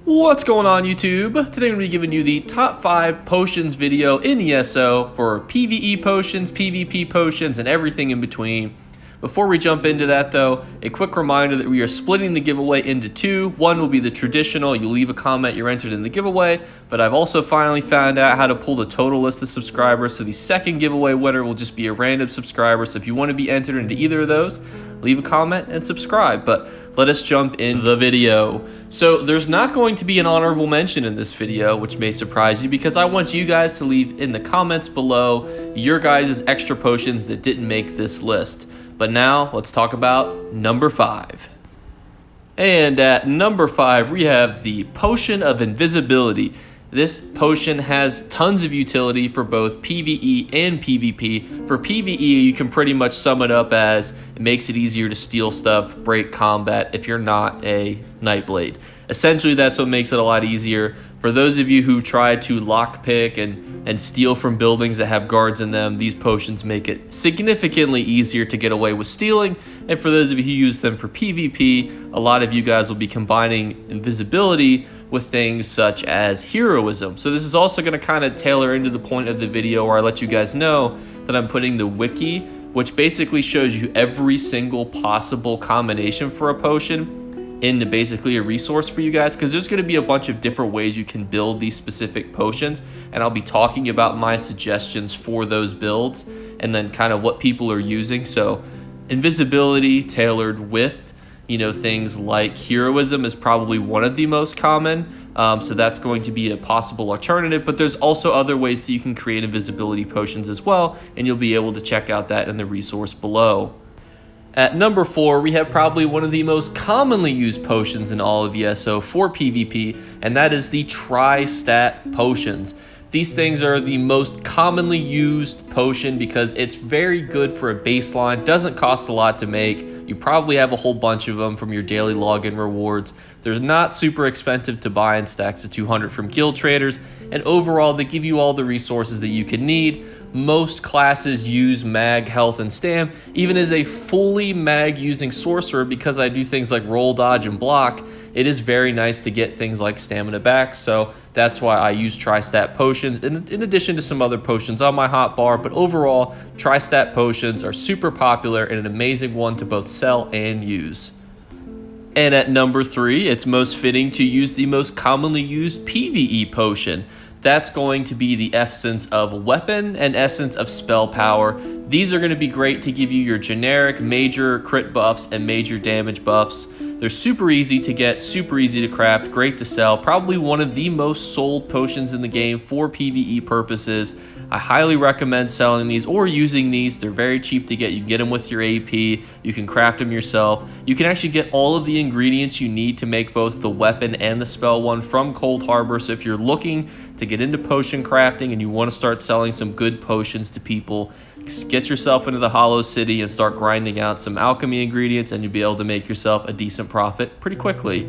What's going on YouTube? Today I'm going to be giving you the top 5 potions video in ESO for PvE potions, PvP potions, and everything in between. Before we jump into that though, a quick reminder that we are splitting the giveaway into two. One will be the traditional, you leave a comment, you're entered in the giveaway, but I've also finally found out how to pull the total list of subscribers, so the second giveaway winner will just be a random subscriber. So if you want to be entered into either of those, leave a comment and subscribe. But let us jump into the video. So there's not going to be an honorable mention in this video, which may surprise you, because I want you guys to leave in the comments below your guys' extra potions that didn't make this list. But now let's talk about number 5. And at number 5 we have the Potion of Invisibility. This potion has tons of utility for both PvE and PvP. For PvE, you can pretty much sum it up as it makes it easier to steal stuff, break combat if you're not a Nightblade. Essentially, that's what makes it a lot easier. For those of you who try to lockpick and steal from buildings that have guards in them, these potions make it significantly easier to get away with stealing. And for those of you who use them for PvP, a lot of you guys will be combining Invisibility with things such as Heroism. So this is also going to kind of tailor into the point of the video where I let you guys know that I'm putting the wiki, which basically shows you every single possible combination for a potion, into basically a resource for you guys, because there's going to be a bunch of different ways you can build these specific potions, and I'll be talking about my suggestions for those builds and then kind of what people are using. So Invisibility tailored with things like Heroism is probably one of the most common, so that's going to be a possible alternative. But there's also other ways that you can create invisibility potions as well, and you'll be able to check out that in the resource below. At number 4, we have probably one of the most commonly used potions in all of ESO for PvP, and that is the Tristat Potions. These things are the most commonly used potion because it's very good for a baseline, doesn't cost a lot to make. You probably have a whole bunch of them from your daily login rewards. They're not super expensive to buy in stacks of 200 from guild traders, and overall they give you all the resources that you can need. Most classes use mag, health, and stam. Even as a fully mag using sorcerer, because I do things like roll, dodge, and block, it is very nice to get things like stamina back. So that's why I use Tristat Potions in addition to some other potions on my hotbar. But overall, Tristat Potions are super popular and an amazing one to both sell and use. And at number 3, it's most fitting to use the most commonly used PvE potion. That's going to be the Essence of Weapon and Essence of Spell Power. These are going to be great to give you your generic major crit buffs and major damage buffs. They're super easy to get, super easy to craft, great to sell. Probably one of the most sold potions in the game for PvE purposes. I highly recommend selling these or using these. They're very cheap to get. You can get them with your AP. You can craft them yourself. You can actually get all of the ingredients you need to make both the weapon and the spell one from Cold Harbor. So if you're looking to get into potion crafting and you want to start selling some good potions to people, get yourself into the Hollow City and start grinding out some alchemy ingredients, and you'll be able to make yourself a decent profit pretty quickly.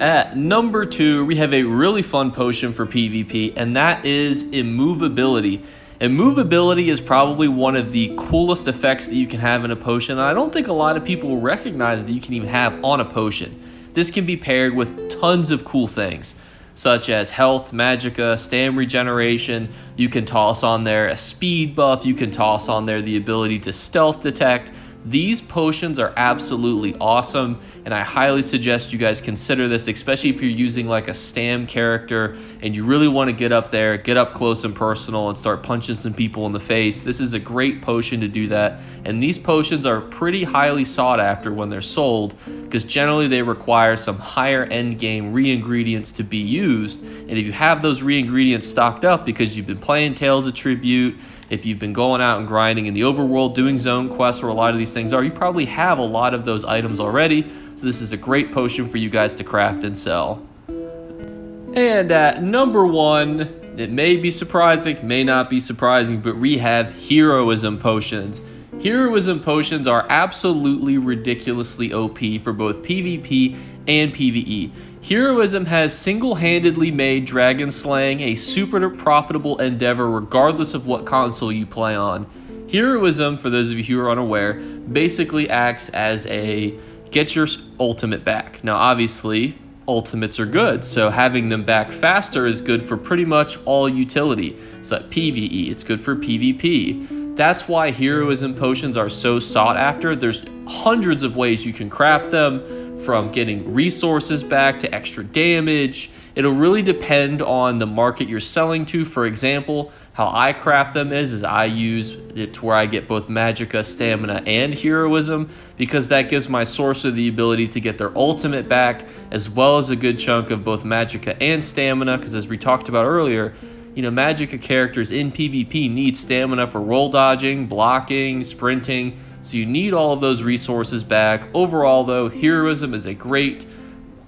At number 2, we have a really fun potion for PvP, and that is Immovability. Immovability is probably one of the coolest effects that you can have in a potion, and I don't think a lot of people recognize that you can even have on a potion. This can be paired with tons of cool things, such as health, magicka, stam regeneration. You can toss on there a speed buff. You can toss on there the ability to stealth detect. These potions are absolutely awesome, and I highly suggest you guys consider this, especially if you're using like a stam character and you really want to get up there, get up close and personal and start punching some people in the face. This is a great potion to do that, and these potions are pretty highly sought after when they're sold, because generally they require some higher end game re-ingredients to be used. And if you have those re-ingredients stocked up because you've been playing Tales of Tribute, if you've been going out and grinding in the overworld, doing zone quests where a lot of these things are, you probably have a lot of those items already. So this is a great potion for you guys to craft and sell. And at number 1, it may be surprising, may not be surprising, but we have Heroism Potions. Heroism Potions are absolutely ridiculously OP for both PvP and PvE. Heroism has single-handedly made dragon slaying a super profitable endeavor regardless of what console you play on. Heroism, for those of you who are unaware, basically acts as a get your ultimate back. Now obviously, ultimates are good. So having them back faster is good for pretty much all utility. So like PvE, it's good for PvP. That's why heroism potions are so sought after. There's hundreds of ways you can craft them, from getting resources back to extra damage. It'll really depend on the market you're selling to. For example, how I craft them is I use it to where I get both magicka, stamina, and heroism, because that gives my sorcerer the ability to get their ultimate back, as well as a good chunk of both magicka and stamina, because as we talked about earlier, you know, magicka characters in PvP need stamina for roll dodging, blocking, sprinting, so you need all of those resources back. Overall though, heroism is a great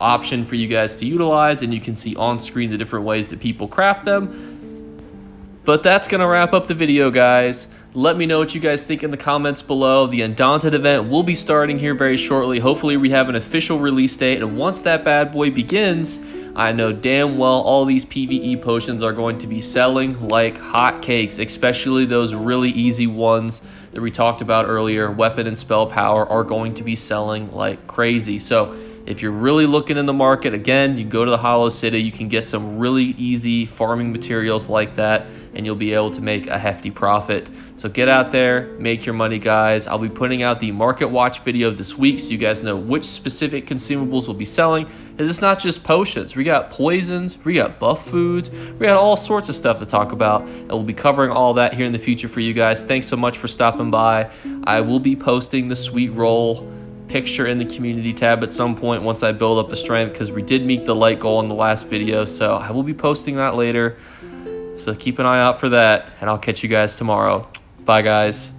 option for you guys to utilize, and you can see on screen the different ways that people craft them. But that's going to wrap up the video, guys. Let me know what you guys think in the comments below. The Undaunted event will be starting here very shortly. Hopefully we have an official release date, and once that bad boy begins, I know damn well all these PvE potions are going to be selling like hotcakes, especially those really easy ones that we talked about earlier. Weapon and spell power are going to be selling like crazy. So if you're really looking in the market, again, you go to the Hollow City, you can get some really easy farming materials like that, and you'll be able to make a hefty profit. So get out there, make your money, guys. I'll be putting out the Market Watch video this week so you guys know which specific consumables will be selling. Because it's not just potions. We got poisons, we got buff foods, we got all sorts of stuff to talk about, and we'll be covering all that here in the future for you guys. Thanks so much for stopping by. I will be posting the sweet roll picture in the community tab at some point once I build up the strength, because we did meet the light goal in the last video, so I will be posting that later. So keep an eye out for that, and I'll catch you guys tomorrow. Bye, guys.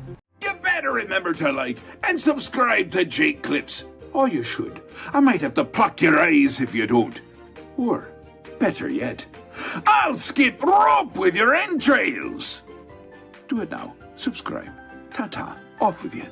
You better remember to like and subscribe to Jake Clips. Or you should. I might have to pluck your eyes if you don't. Or, better yet, I'll skip rope with your entrails. Do it now. Subscribe. Ta-ta. Off with you.